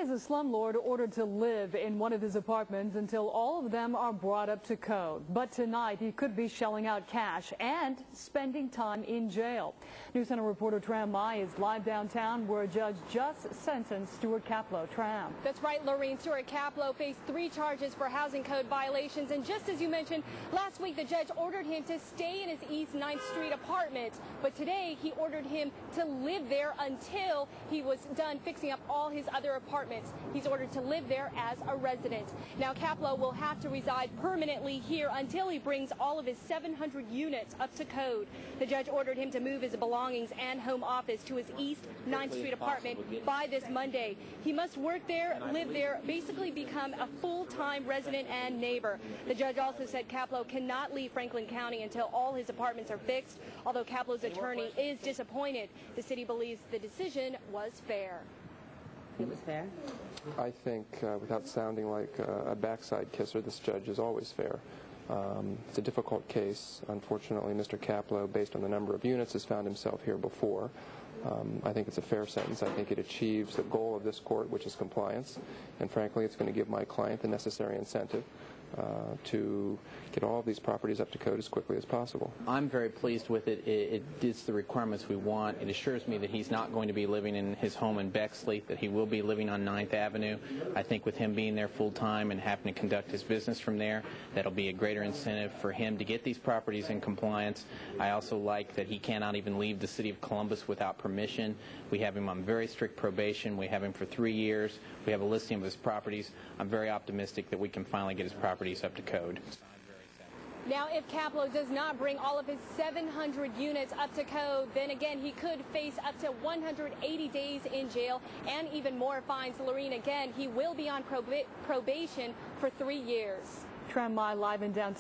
is a slumlord ordered to live in one of his apartments until all of them are brought up to code. But tonight he could be shelling out cash and spending time in jail. News Center reporter Tram Mai is live downtown where a judge just sentenced Stuart Kaplow. Tram. That's right, Lorene. Stuart Kaplow faced 3 charges for housing code violations. And just as you mentioned, last week the judge ordered him to stay in his East 9th Street apartment. But today he ordered him to live there until he was done fixing up all his other apartments. He's ordered to live there as a resident. Now, Kaplow will have to reside permanently here until he brings all of his 700 units up to code. The judge ordered him to move his belongings and home office to his East 9th Street apartment by this Monday. He must work there, live there, basically become a full-time resident and neighbor. The judge also said Kaplow cannot leave Franklin County until all his apartments are fixed. Although Kaplow's attorney is disappointed, the city believes the decision was fair. It was fair? I think, without sounding like a backside kisser, this judge is always fair. It's a difficult case. Unfortunately, Mr. Kaplow, based on the number of units, has found himself here before. I think it's a fair sentence. I think it achieves the goal of this court, which is compliance. And frankly, it's going to give my client the necessary incentive to get all of these properties up to code as quickly as possible. I'm very pleased with it. It's the requirements we want. It assures me that he's not going to be living in his home in Bexley, that he will be living on 9th Avenue. I think with him being there full-time and having to conduct his business from there, that'll be a greater incentive for him to get these properties in compliance. I also like that he cannot even leave the city of Columbus without permission. We have him on very strict probation. We have him for 3 years. We have a listing of his properties. I'm very optimistic that we can finally get his properties up to code. Now, if Kaplow does not bring all of his 700 units up to code, then again, he could face up to 180 days in jail and even more fines. Lorene, again, he will be on probation for 3 years. Tram Mai live in downtown.